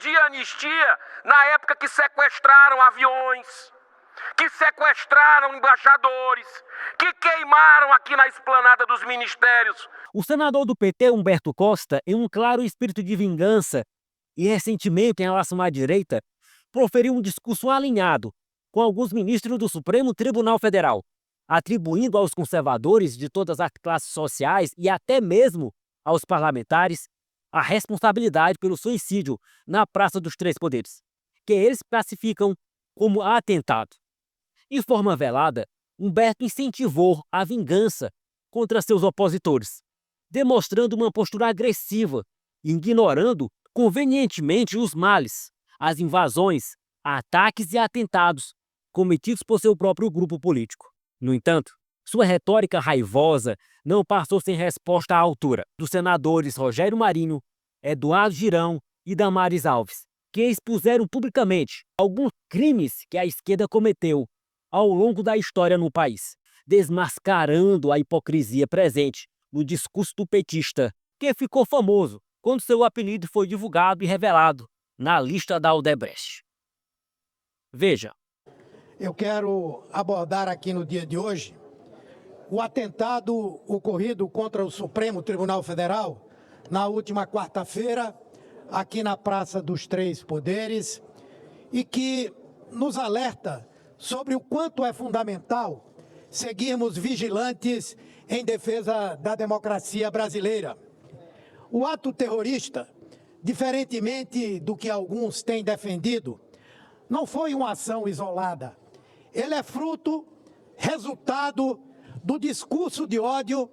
pedir anistia na época que sequestraram aviões, que sequestraram embaixadores, que queimaram aqui na esplanada dos ministérios. O senador do PT, Humberto Costa, em um claro espírito de vingança e ressentimento em relação à direita, proferiu um discurso alinhado com alguns ministros do Supremo Tribunal Federal, atribuindo aos conservadores de todas as classes sociais e até mesmo aos parlamentares a responsabilidade pelo suicídio na Praça dos Três Poderes, que eles classificam como atentado. De forma velada, Humberto incentivou a vingança contra seus opositores, demonstrando uma postura agressiva, ignorando convenientemente os males, as invasões, ataques e atentados cometidos por seu próprio grupo político. No entanto, sua retórica raivosa não passou sem resposta à altura dos senadores Rogério Marinho, Eduardo Girão e Damares Alves, que expuseram publicamente alguns crimes que a esquerda cometeu ao longo da história no país, desmascarando a hipocrisia presente no discurso do petista, que ficou famoso quando seu apelido foi divulgado e revelado na lista da Odebrecht. Veja. Eu quero abordar aqui no dia de hoje o atentado ocorrido contra o Supremo Tribunal Federal na última quarta-feira, aqui na Praça dos Três Poderes, e que nos alerta sobre o quanto é fundamental seguirmos vigilantes em defesa da democracia brasileira. O ato terrorista, diferentemente do que alguns têm defendido, não foi uma ação isolada. Ele é fruto, resultado do discurso de ódio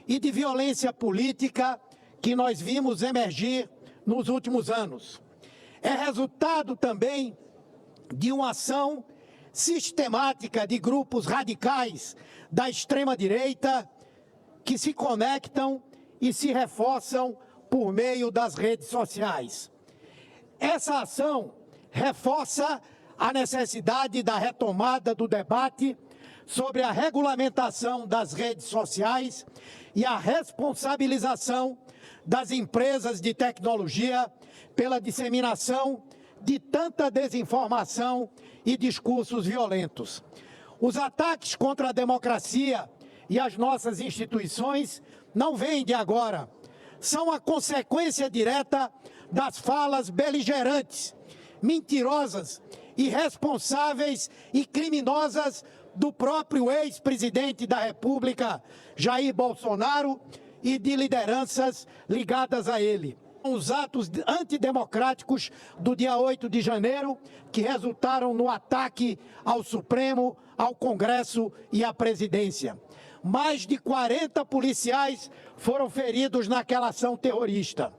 e de violência política que nós vimos emergir nos últimos anos. É resultado também de uma ação sistemática de grupos radicais da extrema-direita que se conectam e se reforçam por meio das redes sociais. Essa ação reforça a necessidade da retomada do debate sobre a regulamentação das redes sociais e a responsabilização das empresas de tecnologia pela disseminação de tanta desinformação e discursos violentos. Os ataques contra a democracia e as nossas instituições não vêm de agora. São a consequência direta das falas beligerantes, mentirosas, irresponsáveis e criminosas do próprio ex-presidente da República, Jair Bolsonaro, e de lideranças ligadas a ele. Os atos antidemocráticos do dia 8 de janeiro, que resultaram no ataque ao Supremo, ao Congresso e à presidência. Mais de 40 policiais foram feridos naquela ação terrorista.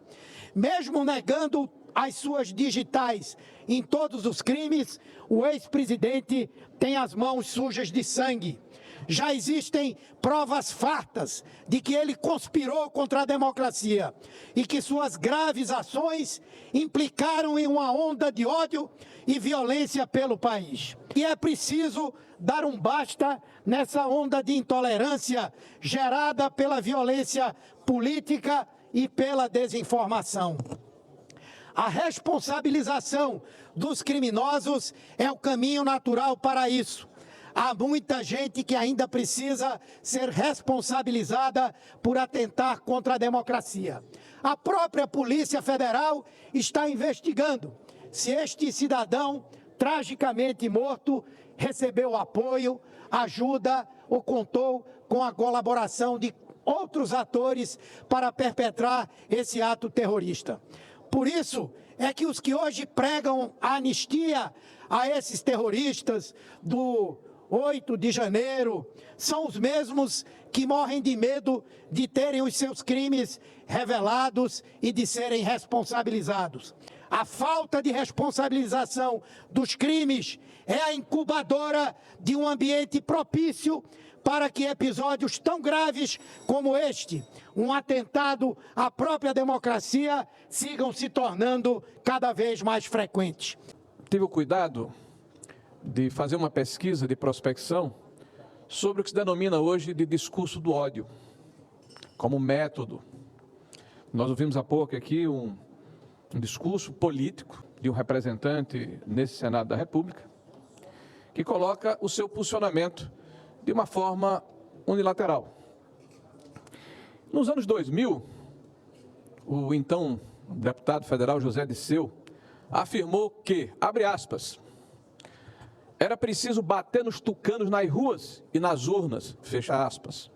Mesmo negando as suas digitais em todos os crimes, o ex-presidente tem as mãos sujas de sangue. Já existem provas fartas de que ele conspirou contra a democracia e que suas graves ações implicaram em uma onda de ódio e violência pelo país. E é preciso dar um basta nessa onda de intolerância gerada pela violência política e pela desinformação. A responsabilização dos criminosos é o caminho natural para isso. Há muita gente que ainda precisa ser responsabilizada por atentar contra a democracia. A própria Polícia Federal está investigando se este cidadão tragicamente morto recebeu apoio, ajuda ou contou com a colaboração de outros atores para perpetrar esse ato terrorista. Por isso é que os que hoje pregam a anistia a esses terroristas do 8 de janeiro são os mesmos que morrem de medo de terem os seus crimes revelados e de serem responsabilizados. A falta de responsabilização dos crimes é a incubadora de um ambiente propício para que episódios tão graves como este, um atentado à própria democracia, sigam se tornando cada vez mais frequentes. Tive o cuidado de fazer uma pesquisa de prospecção sobre o que se denomina hoje de discurso do ódio, como método. Nós ouvimos há pouco aqui um um discurso político de um representante nesse Senado da República, que coloca o seu posicionamento de uma forma unilateral. Nos anos 2000, o então deputado federal José Disseu afirmou que, abre aspas, era preciso bater nos tucanos nas ruas e nas urnas, fecha aspas.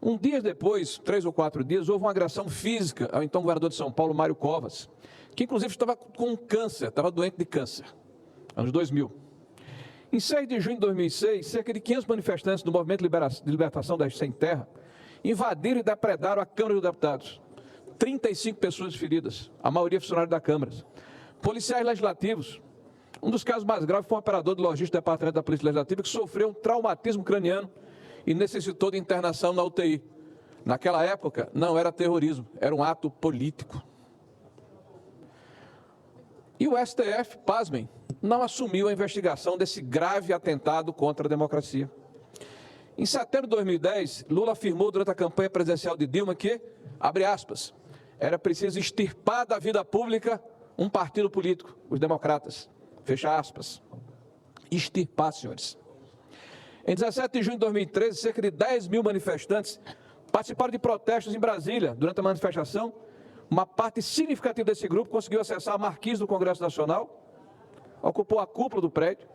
Um dia depois, 3 ou 4 dias, houve uma agressão física ao então governador de São Paulo, Mário Covas, que inclusive estava com câncer, estava doente de câncer, anos 2000. Em 6 de junho de 2006, cerca de 500 manifestantes do Movimento de Libertação das Sem Terra invadiram e depredaram a Câmara dos Deputados. 35 pessoas feridas, a maioria funcionários da Câmara. Policiais legislativos. Um dos casos mais graves foi um operador de logística do Departamento da Polícia Legislativa que sofreu um traumatismo craniano e necessitou de internação na UTI. Naquela época, não era terrorismo, era um ato político. E o STF, pasmem, não assumiu a investigação desse grave atentado contra a democracia. Em setembro de 2010, Lula afirmou durante a campanha presidencial de Dilma que, abre aspas, era preciso extirpar da vida pública um partido político, os democratas, fecha aspas. Extirpar, senhores. Em 17 de junho de 2013, cerca de 10 mil manifestantes participaram de protestos em Brasília. Durante a manifestação, uma parte significativa desse grupo conseguiu acessar a marquise do Congresso Nacional, ocupou a cúpula do prédio,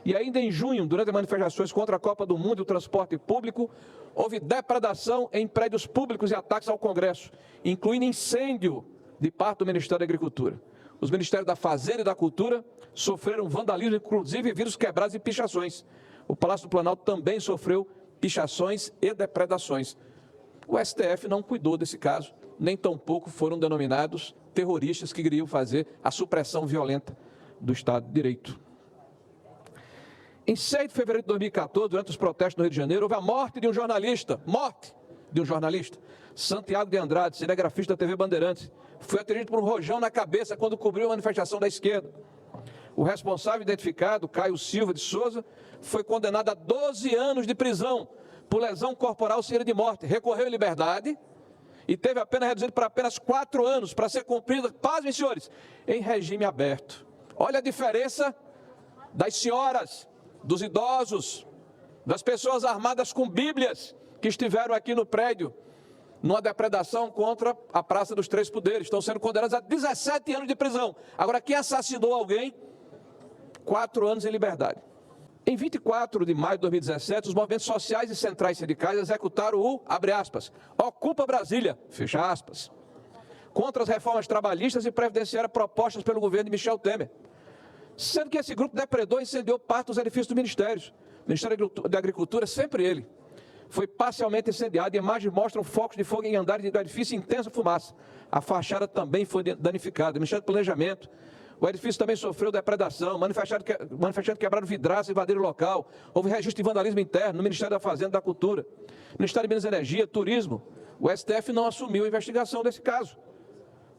e ainda em junho, durante as manifestações contra a Copa do Mundo e o transporte público, houve depredação em prédios públicos e ataques ao Congresso, incluindo incêndio de parte do Ministério da Agricultura. Os Ministérios da Fazenda e da Cultura sofreram vandalismo, inclusive vírus quebrados e pichações. O Palácio do Planalto também sofreu pichações e depredações. O STF não cuidou desse caso, nem tampouco foram denominados terroristas que queriam fazer a supressão violenta do Estado de Direito. Em 6 de fevereiro de 2014, durante os protestos no Rio de Janeiro, houve a morte de um jornalista, Santiago de Andrade, cinegrafista da TV Bandeirantes, foi atingido por um rojão na cabeça quando cobriu a manifestação da esquerda. O responsável identificado, Caio Silva de Souza, foi condenado a 12 anos de prisão por lesão corporal seguida de morte. Recorreu em liberdade e teve a pena reduzida para apenas 4 anos para ser cumprida, pasmem, senhores, em regime aberto. Olha a diferença das senhoras, dos idosos, das pessoas armadas com bíblias que estiveram aqui no prédio, numa depredação contra a Praça dos Três Poderes. Estão sendo condenados a 17 anos de prisão. Agora, quem assassinou alguém, 4 anos em liberdade. Em 24 de maio de 2017, os movimentos sociais e centrais sindicais executaram o, abre aspas, Ocupa Brasília, fecha aspas, contra as reformas trabalhistas e previdenciárias propostas pelo governo de Michel Temer. Sendo que esse grupo depredou e incendiou parte dos edifícios dos ministérios. O Ministério da Agricultura, sempre ele, foi parcialmente incendiado e imagens mostram focos de fogo em andares do edifício e intensa fumaça. A fachada também foi danificada. O Ministério do Planejamento, o edifício também sofreu depredação, manifestantes quebraram vidraças e invadiram o local. Houve registro de vandalismo interno no Ministério da Fazenda e da Cultura. Ministério de Minas e Energia, Turismo. O STF não assumiu a investigação desse caso.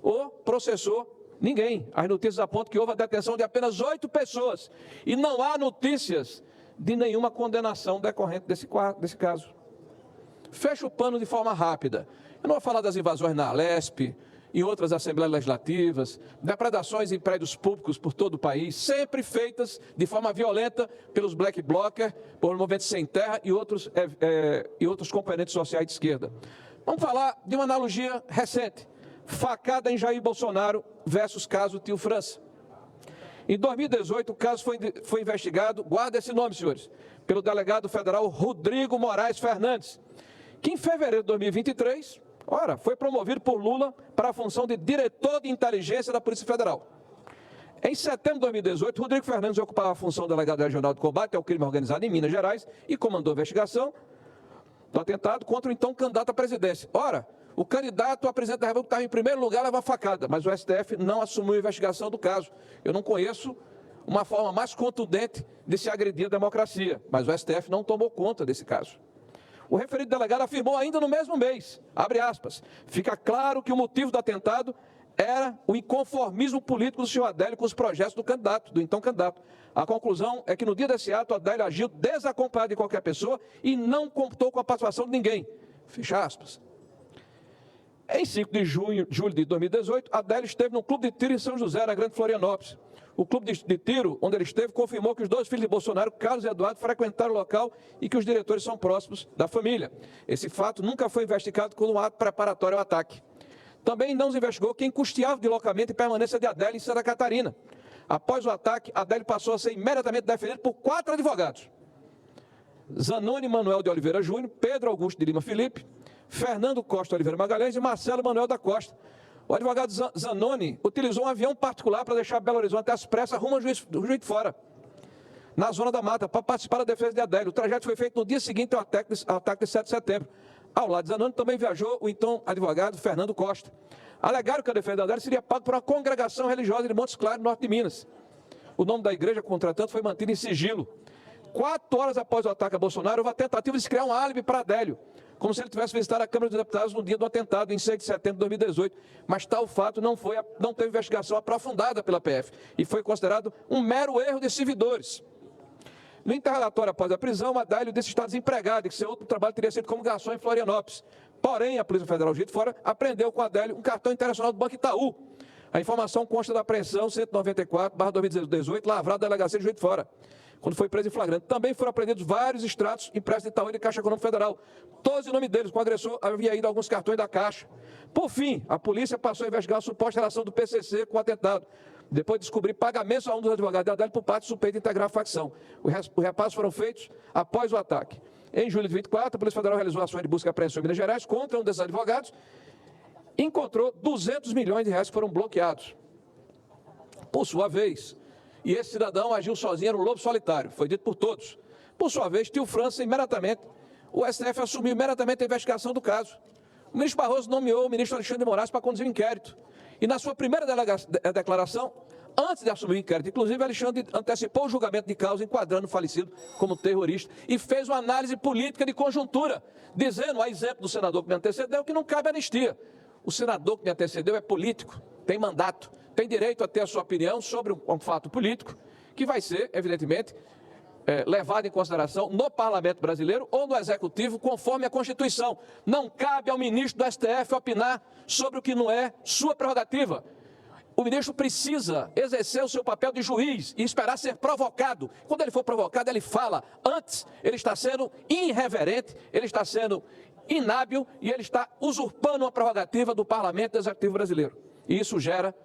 Ou processou ninguém. As notícias apontam que houve a detenção de apenas 8 pessoas. E não há notícias de nenhuma condenação decorrente desse caso. Fecha o pano de forma rápida. Eu não vou falar das invasões na Alesp, em outras assembleias legislativas, depredações em prédios públicos por todo o país, sempre feitas de forma violenta pelos black blockers, por movimentos sem terra e outros componentes sociais de esquerda. Vamos falar de uma analogia recente. Facada em Jair Bolsonaro versus caso Tio França. Em 2018, o caso foi investigado, guarda esse nome, senhores, pelo delegado federal Rodrigo Moraes Fernandes, que em fevereiro de 2023, foi promovido por Lula para a função de diretor de inteligência da Polícia Federal. Em setembro de 2018, Rodrigo Fernandes ocupava a função de delegado regional de combate ao crime organizado em Minas Gerais e comandou a investigação do atentado contra o então candidato à presidência. O candidato a presidente da República estava em primeiro lugar, levava facada, mas o STF não assumiu a investigação do caso. Eu não conheço uma forma mais contundente de se agredir a democracia, mas o STF não tomou conta desse caso. O referido delegado afirmou ainda no mesmo mês, abre aspas, fica claro que o motivo do atentado era o inconformismo político do senhor Adélio com os projetos do então candidato. A conclusão é que no dia desse ato, Adélio agiu desacompanhado de qualquer pessoa e não contou com a participação de ninguém. Fecha aspas. Em 5 de julho de 2018, Adélio esteve no clube de tiro em São José, na Grande Florianópolis. O clube de tiro onde ele esteve confirmou que os dois filhos de Bolsonaro, Carlos e Eduardo, frequentaram o local e que os diretores são próximos da família. Esse fato nunca foi investigado como um ato preparatório ao ataque. Também não se investigou quem custeava o deslocamento e permanência de Adélio em Santa Catarina. Após o ataque, Adélio passou a ser imediatamente defendido por 4 advogados. Zanoni Manuel de Oliveira Júnior, Pedro Augusto de Lima Felipe, Fernando Costa Oliveira Magalhães e Marcelo Manuel da Costa. O advogado Zanoni utilizou um avião particular para deixar Belo Horizonte às pressas rumo ao Juiz de Fora, na Zona da Mata, para participar da defesa de Adélio. O trajeto foi feito no dia seguinte ao ataque de 7 de setembro. Ao lado de Zanoni também viajou o então advogado Fernando Costa. Alegaram que a defesa de Adélio seria paga por uma congregação religiosa de Montes Claros, norte de Minas. O nome da igreja, contratanto, foi mantido em sigilo. 4 horas após o ataque a Bolsonaro, houve a tentativa de se criar um álibi para Adélio, como se ele tivesse visitado a Câmara dos Deputados no dia do atentado, em 6 de setembro de 2018. Mas tal fato não teve investigação aprofundada pela PF e foi considerado um mero erro de servidores. No interrogatório após a prisão, Adélio disse estar desempregado e que seu outro trabalho teria sido como garçom em Florianópolis. Porém, a Polícia Federal Juiz de Fora apreendeu com Adélio um cartão internacional do Banco Itaú. A informação consta da apreensão 194/2018, lavrada da Delegacia de Juiz de Fora, quando foi preso em flagrante. Também foram apreendidos vários extratos impressos de Itaú e de Caixa Econômica Federal. Todos em nome deles, com o agressor havia ainda alguns cartões da Caixa. Por fim, a polícia passou a investigar a suposta relação do PCC com o atentado, depois de descobrir pagamentos a um dos advogados de Adélio por parte suspeito de integrar a facção. Os repassos foram feitos após o ataque. Em julho de 24, a Polícia Federal realizou ações de busca e apreensão em Minas Gerais contra um desses advogados e encontrou 200 milhões de reais que foram bloqueados. Por sua vez, e esse cidadão agiu sozinho, era um lobo solitário, foi dito por todos. Por sua vez, tio França, imediatamente, o STF assumiu imediatamente a investigação do caso. O ministro Barroso nomeou o ministro Alexandre de Moraes para conduzir o inquérito. E na sua primeira declaração, antes de assumir o inquérito, inclusive, Alexandre antecipou o julgamento de causa, enquadrando o falecido como terrorista, e fez uma análise política de conjuntura, dizendo, a exemplo do senador que me antecedeu, que não cabe anistia. O senador que me antecedeu é político, tem mandato, tem direito a ter a sua opinião sobre um fato político, que vai ser, evidentemente, levado em consideração no Parlamento brasileiro ou no Executivo, conforme a Constituição. Não cabe ao ministro do STF opinar sobre o que não é sua prerrogativa. O ministro precisa exercer o seu papel de juiz e esperar ser provocado. Quando ele for provocado, ele fala. Antes, ele está sendo irreverente, ele está sendo inábil e ele está usurpando uma prerrogativa do Parlamento e do Executivo brasileiro. E isso gera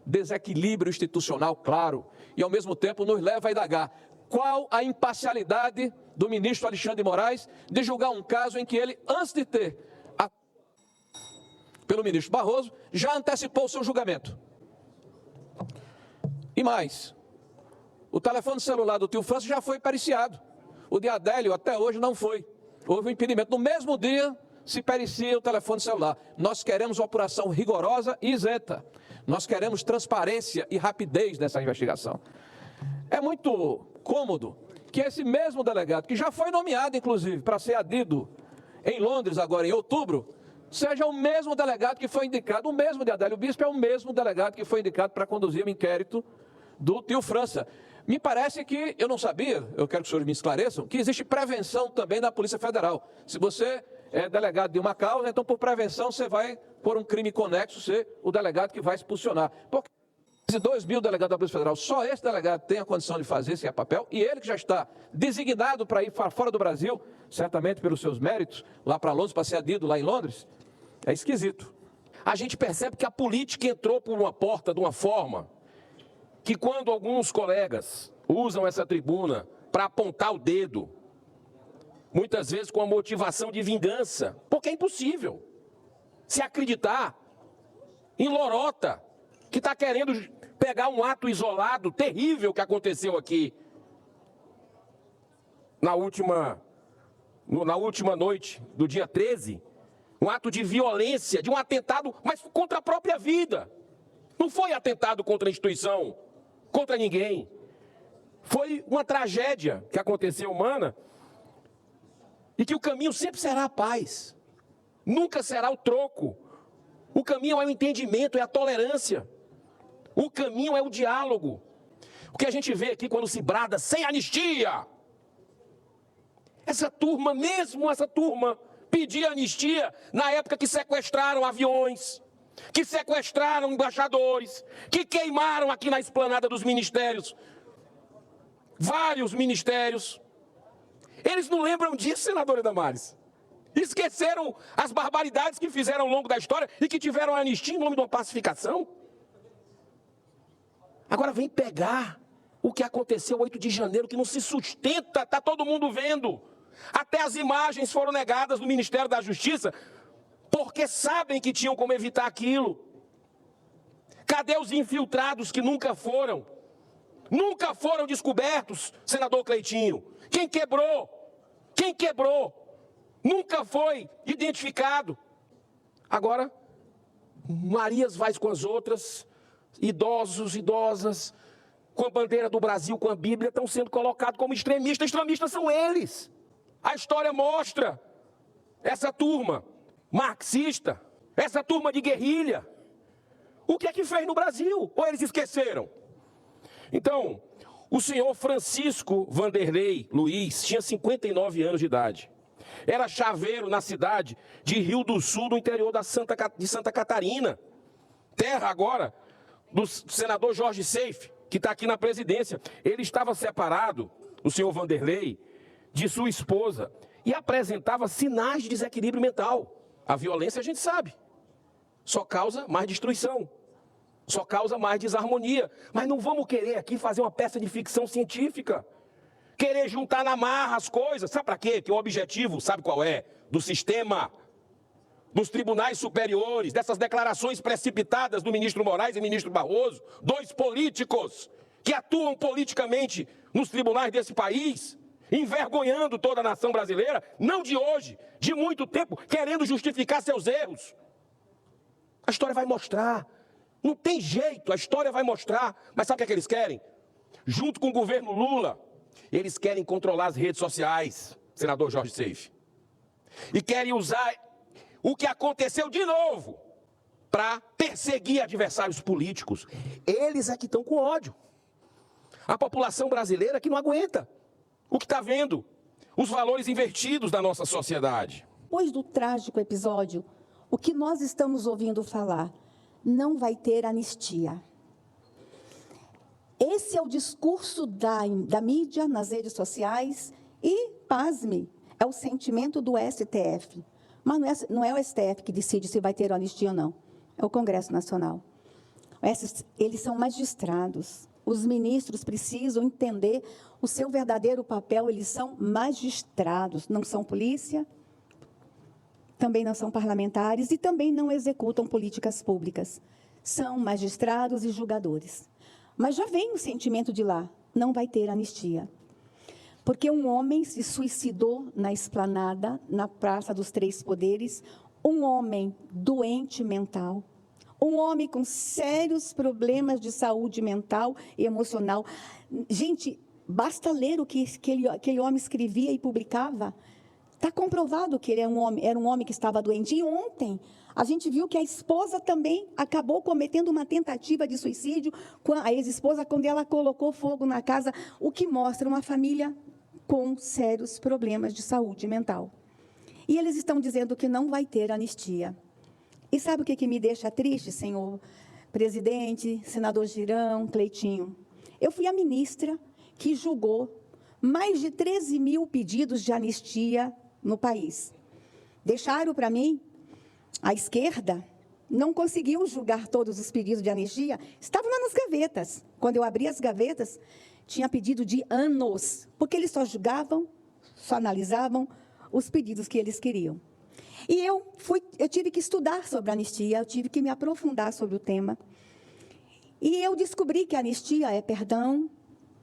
desequilíbrio institucional claro e, ao mesmo tempo, nos leva a indagar qual a imparcialidade do ministro Alexandre de Moraes de julgar um caso em que ele, antes de ter pelo ministro Barroso, já antecipou o seu julgamento. E mais, o telefone celular do tio França já foi periciado. O de Adélio até hoje não foi. Houve um impedimento. No mesmo dia se pericia o telefone celular. Nós queremos uma apuração rigorosa e isenta. Nós queremos transparência e rapidez nessa investigação. É muito cômodo que esse mesmo delegado, que já foi nomeado, inclusive, para ser adido em Londres agora em outubro, seja o mesmo delegado que foi indicado, o mesmo de Adélio Bispo é o mesmo delegado que foi indicado para conduzir o inquérito do tio França. Me parece que, eu não sabia, eu quero que os senhores me esclareçam, que existe prevenção também na Polícia Federal. Se você é delegado de uma causa, então por prevenção você vai, por um crime conexo, ser o delegado que vai expulsionar. Porque 2.000 delegados da Polícia Federal, só esse delegado tem a condição de fazer esse papel, e ele que já está designado para ir para fora do Brasil, certamente pelos seus méritos, lá para Londres, para ser adido lá em Londres, é esquisito. A gente percebe que a política entrou por uma porta de uma forma que quando alguns colegas usam essa tribuna para apontar o dedo, muitas vezes com a motivação de vingança, porque é impossível se acreditar em lorota que está querendo pegar um ato isolado, terrível que aconteceu aqui na última noite do dia 13, um ato de violência, de um atentado, mas contra a própria vida. Não foi atentado contra a instituição, contra ninguém. Foi uma tragédia que aconteceu humana e que o caminho sempre será a paz. Nunca será o troco. O caminho é o entendimento, é a tolerância. O caminho é o diálogo. O que a gente vê aqui quando se brada sem anistia. Essa turma, mesmo essa turma, pedir anistia na época que sequestraram aviões, que sequestraram embaixadores, que queimaram aqui na esplanada dos ministérios, vários ministérios. Eles não lembram disso, senadora Damares. Esqueceram as barbaridades que fizeram ao longo da história e que tiveram anistia em nome de uma pacificação. Agora vem pegar o que aconteceu 8 de janeiro, que não se sustenta, está todo mundo vendo. Até as imagens foram negadas no Ministério da Justiça, porque sabem que tinham como evitar aquilo. Cadê os infiltrados que nunca foram descobertos, senador Cleitinho? Quem quebrou? Quem quebrou? Nunca foi identificado. Agora, Marias vai com as outras, idosos, idosas, com a bandeira do Brasil, com a Bíblia, estão sendo colocados como extremistas. Extremistas são eles. A história mostra essa turma marxista, essa turma de guerrilha. O que é que fez no Brasil? Ou eles esqueceram? Então, o senhor Francisco Vanderlei Luiz tinha 59 anos de idade. Era chaveiro na cidade de Rio do Sul, no interior de Santa Catarina. Terra agora do senador Jorge Seife, que está aqui na presidência. Ele estava separado, o senhor Vanderlei, de sua esposa e apresentava sinais de desequilíbrio mental. A violência a gente sabe, só causa mais destruição, só causa mais desarmonia. Mas não vamos querer aqui fazer uma peça de ficção científica, querer juntar na marra as coisas. Sabe para quê? Que o objetivo, sabe qual é? Do sistema, dos tribunais superiores, dessas declarações precipitadas do ministro Moraes e ministro Barroso, 2 políticos que atuam politicamente nos tribunais desse país, envergonhando toda a nação brasileira, não de hoje, de muito tempo, querendo justificar seus erros. A história vai mostrar, não tem jeito, a história vai mostrar. Mas sabe o que eles querem? Junto com o governo Lula, eles querem controlar as redes sociais, senador Jorge Seife, e querem usar o que aconteceu de novo para perseguir adversários políticos. Eles é que estão com ódio. A população brasileira que não aguenta o que está vendo, os valores invertidos da nossa sociedade. Depois do trágico episódio, o que nós estamos ouvindo falar, não vai ter anistia. Esse é o discurso da mídia nas redes sociais e, pasme, é o sentimento do STF. Mas não é o STF que decide se vai ter anistia ou não, é o Congresso Nacional. Eles são magistrados. Os ministros precisam entender o seu verdadeiro papel. Eles são magistrados, não são polícia, também não são parlamentares e também não executam políticas públicas. São magistrados e julgadores. Mas já vem o sentimento de lá, não vai ter anistia. Porque um homem se suicidou na esplanada, na Praça dos Três Poderes, um homem doente mental, um homem com sérios problemas de saúde mental e emocional. Gente, basta ler o que aquele homem escrevia e publicava. Está comprovado que ele era um homem que estava doente. E ontem, a gente viu que a esposa também acabou cometendo uma tentativa de suicídio, a ex-esposa, quando ela colocou fogo na casa, o que mostra uma família com sérios problemas de saúde mental. E eles estão dizendo que não vai ter anistia. E sabe o que me deixa triste, senhor presidente, senador Girão, Cleitinho? Eu fui a ministra que julgou mais de 13 mil pedidos de anistia no país. Deixaram para mim, a esquerda não conseguiu julgar todos os pedidos de anistia, estavam lá nas gavetas. Quando eu abri as gavetas, tinha pedido de anos, porque eles só julgavam, só analisavam os pedidos que eles queriam. E eu tive que estudar sobre a anistia, eu tive que me aprofundar sobre o tema. E eu descobri que a anistia é perdão,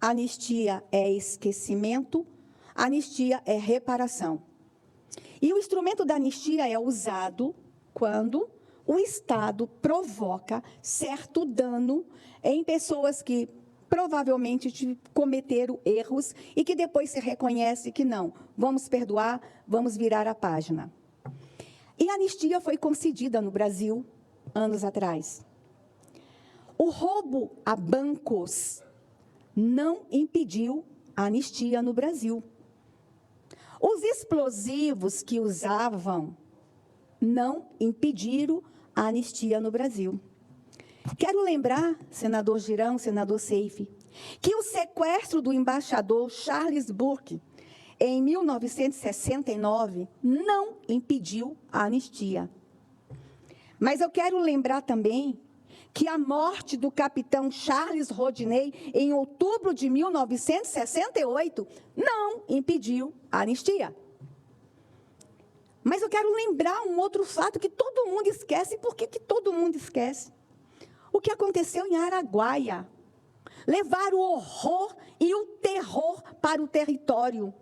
a anistia é esquecimento, a anistia é reparação. E o instrumento da anistia é usado quando o Estado provoca certo dano em pessoas que provavelmente cometeram erros e que depois se reconhece que não, vamos perdoar, vamos virar a página. E a anistia foi concedida no Brasil anos atrás. O roubo a bancos não impediu a anistia no Brasil. Os explosivos que usavam não impediram a anistia no Brasil. Quero lembrar, senador Girão, senador Seife, que o sequestro do embaixador Charles Burke, em 1969, não impediu a anistia. Mas eu quero lembrar também que a morte do capitão Charles Rodney, em outubro de 1968, não impediu a anistia. Mas eu quero lembrar um outro fato que todo mundo esquece. Por que todo mundo esquece? O que aconteceu em Araguaia. Levar o horror e o terror para o território.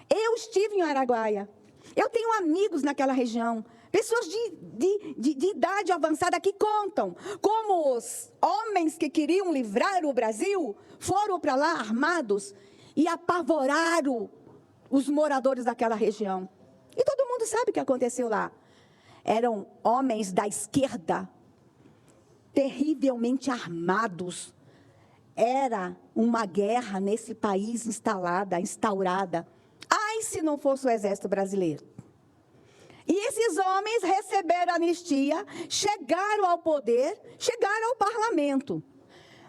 Eu estive em Araguaia. Eu tenho amigos naquela região. Pessoas de idade avançada que contam como os homens que queriam livrar o Brasil foram para lá armados e apavoraram os moradores daquela região. E todo mundo sabe o que aconteceu lá. Eram homens da esquerda, terrivelmente armados. Era uma guerra nesse país instaurada. Ai, se não fosse o Exército Brasileiro. E esses homens receberam anistia, chegaram ao poder, chegaram ao parlamento.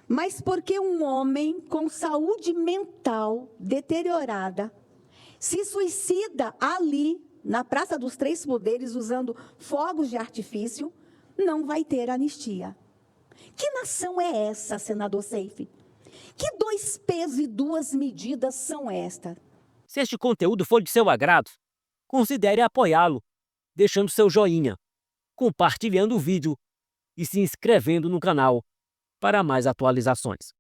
Mas porque um homem com saúde mental deteriorada se suicida ali, na Praça dos Três Poderes, usando fogos de artifício, não vai ter anistia. Que nação é essa, senador Seife? Que 2 pesos e 2 medidas são estas? Se este conteúdo for de seu agrado, considere apoiá-lo, deixando seu joinha, compartilhando o vídeo e se inscrevendo no canal para mais atualizações.